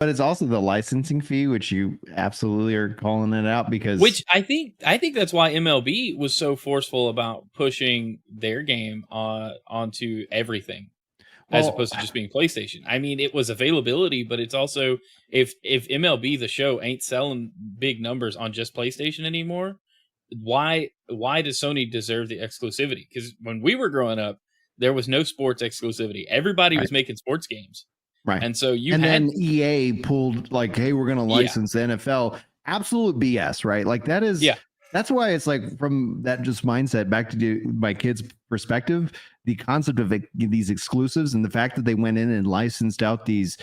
But it's also the licensing fee, which you absolutely are calling it out because Which I think that's why MLB was so forceful about pushing their game onto everything as well, opposed to just being PlayStation. I mean, it was availability, but it's also if MLB the show ain't selling big numbers on just PlayStation anymore, why does Sony deserve the exclusivity? Because when we were growing up, there was no sports exclusivity. Everybody right, was making sports games, right. and so you And had then EA pulled like, hey, we're going to yeah, license the NFL. Absolute BS, right? Like that is yeah, that's why it's like from that just mindset back to my kids' perspective, the concept of these exclusives and the fact that they went in and licensed out these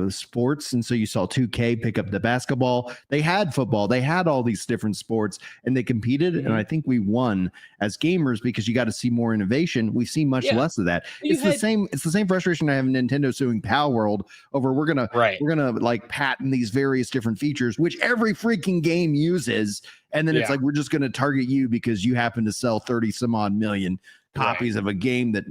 sports. And so you saw 2K pick up the basketball. They had football, they had all these different sports and they competed. And hmm I think we won as gamers because you got to see more innovation. We've seen much yeah. less of that. You had It's the same frustration I have in Nintendo suing Pal World over right, we're gonna like patent these various different features, which every freaking game uses. And then it's yeah, like, we're just going to target you because you happen to sell 30 some odd million right. copies of a game that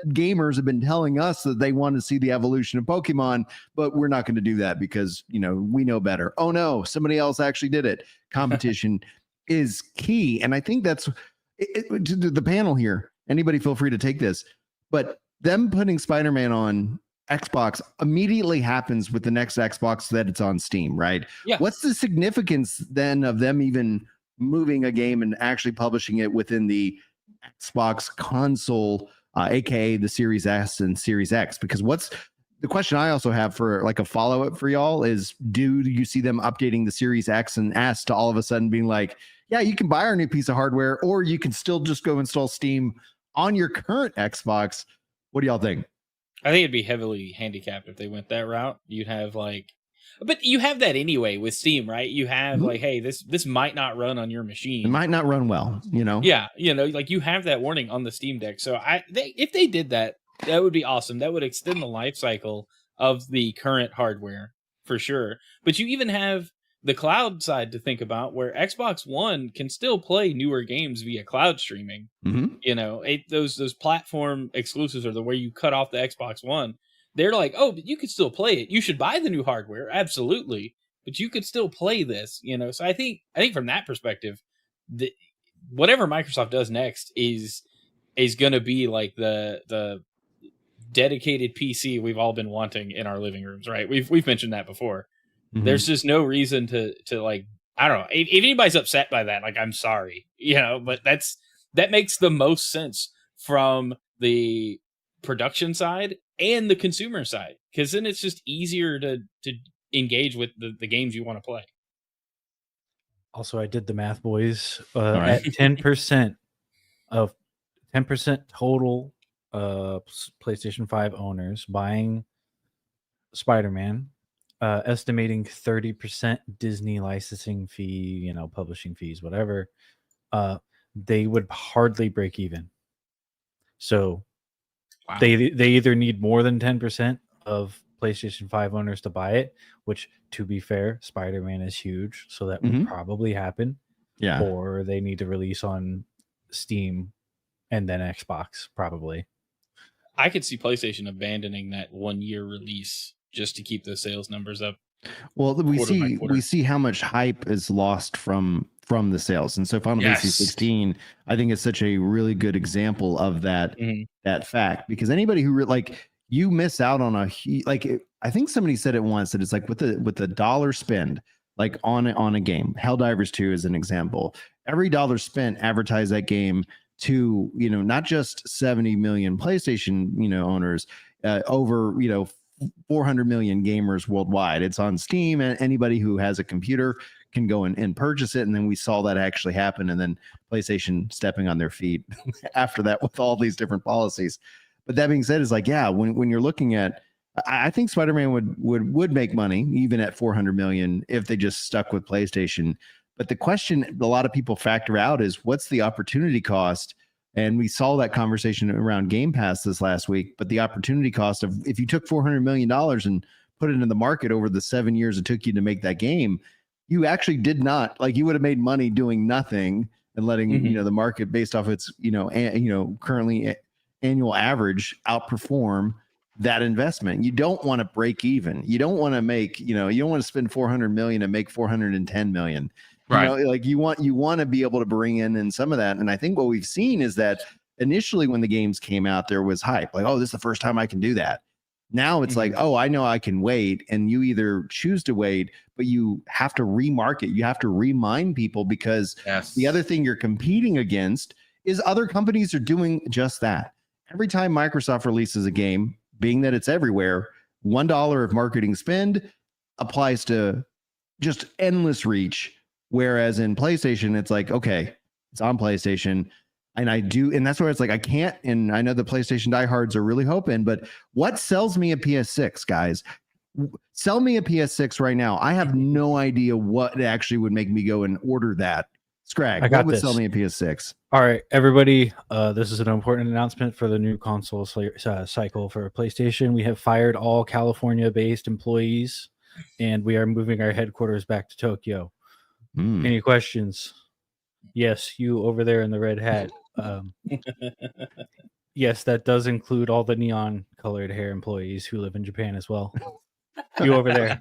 gamers have been telling us that they want to see the evolution of Pokemon, but we're not going to do that because, we know better. Oh no, somebody else actually did it. Competition is key. And I think that's to the panel here. Anybody feel free to take this, but them putting Spider-Man on Xbox immediately happens with the next Xbox that it's on Steam, right? Yeah, What's the significance then of them even moving a game and actually publishing it within the Xbox console, aka the Series S and Series X? Because what's the question I also have for like a follow up for y'all is, do you see them updating the Series X and S to all of a sudden being like, yeah, you can buy our new piece of hardware, or you can still just go install Steam on your current Xbox? What do y'all think? I think it'd be heavily handicapped if they went that route. You'd have like, but you have that anyway with Steam, right? You have Mhm. like, hey, this might not run on your It machine. might not run well, Yeah, like you have that warning on the Steam Deck. So if they did that, that would be awesome. That would extend the life cycle of the current hardware for sure. But you even have the cloud side to think about, where Xbox One can still play newer games via cloud streaming. Mm-hmm. Those platform exclusives are the where you cut off the Xbox One. They're like, oh, but you could still play it. You should buy the new hardware, absolutely, but you could still play this. So I think from that perspective, the whatever Microsoft does next is going to be like the dedicated PC we've all been wanting in our living rooms, right? We've mentioned that before. Mm-hmm. There's just no reason to like, I don't know. If anybody's upset by that, like, I'm sorry, but that makes the most sense from the production side and the consumer side, because then it's just easier to engage with the games you want to play. Also, I did the math, boys. All right. At 10% of 10% total PlayStation 5 owners buying Spider-Man, estimating 30% Disney licensing fee, publishing fees, whatever, they would hardly break even. So Wow. they either need more than 10% of PlayStation 5 owners to buy it, which, to be fair, Spider-Man is huge, so that would probably happen. Yeah. Or they need to release on Steam and then Xbox, probably. I could see PlayStation abandoning that 1 year release just to keep those sales numbers up. Well, we Quarter by see quarter. how much hype is lost from the sales, and so Final Fantasy Yes. 16, I think, is such a really good example of that Mhm. that fact, because anybody who like, you miss out on I think somebody said it once that it's like with the dollar spend like on a game. Helldivers 2 is an example. Every dollar spent, advertise that game to not just 70 million PlayStation owners, over 400 million gamers worldwide. It's on Steam, and anybody who has a computer can go and purchase it. And then we saw that actually happen. And then PlayStation stepping on their feet after that with all these different policies. But that being said, is like, yeah, when you're looking at, I think Spider-Man would make money even at 400 million if they just stuck with PlayStation. But the question a lot of people factor out is, what's the opportunity cost? And we saw that conversation around Game Pass this last week. But the opportunity cost of, if you took $400 million and put it into the market over the 7 years it took you to make that game, you actually did not, like, you would have made money doing nothing and letting the market, based off its currently annual average, outperform that investment. You don't want to break even. You don't want to make, you don't want to spend 400 million and make 410 million. Right. Like you want to be able to bring in some of that. And I think what we've seen is that initially when the games came out, there was hype, like, oh, this is the first time I can do that. Now it's like, oh, I know I can wait. And you either choose to wait, but you have to remarket. You have to remind people, because the other thing you're competing against is other companies are doing just that. Every time Microsoft releases a game, being that it's everywhere, $1 of marketing spend applies to just endless reach. Whereas in PlayStation, it's like, okay, it's on PlayStation. And that's where it's like, I can't, and I know the PlayStation diehards are really hoping, but what sells me a PS6, guys? Sell me a PS6 right now. I have no idea what actually would make me go and order that. Scrag, what would sell me a PS6? All right, everybody, this is an important announcement for the new console cycle for PlayStation. We have fired all California-based employees, and we are moving our headquarters back to Tokyo. Any questions? Yes, you over there in the red hat. Yes, that does include all the neon-colored hair employees who live in Japan as well. You over there.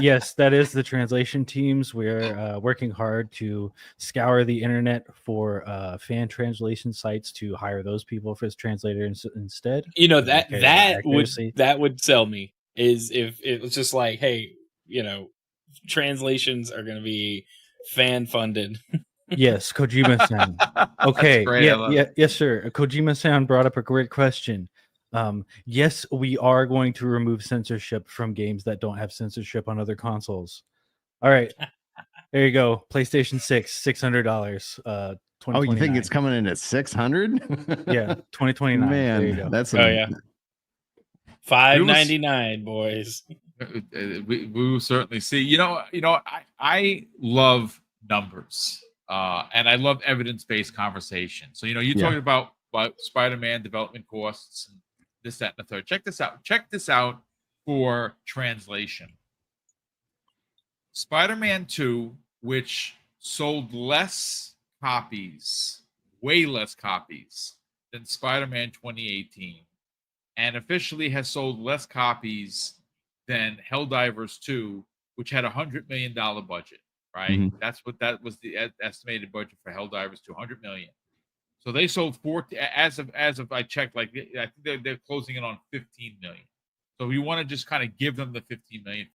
Yes, that is the translation teams. We're working hard to scour the internet for fan translation sites to hire those people for as translators instead. That would sell me, is if it was just like, hey, translations are going to be fan funded. Yes, Kojima-san. Okay, yes, sir. Kojima-san brought up a great question. Yes, we are going to remove censorship from games that don't have censorship on other consoles. All right, there you go. PlayStation 6, $600. Oh, you think it's coming in at 600? Yeah, 2029. Man, there you go. that's $599, boys. We will certainly see. I love numbers, and I love evidence-based conversation. So you're talking about Spider-Man development costs and this, that, and the third. Check this out for translation. Spider-Man 2, which sold less copies, way less copies than Spider-Man 2018, and officially has sold less copies than Helldivers 2, which had $100 million budget, right? That was the estimated budget for Helldivers, $200 million. So they sold as of I checked, like I think they're closing in on 15 million. So we want to just kind of give them the 15 million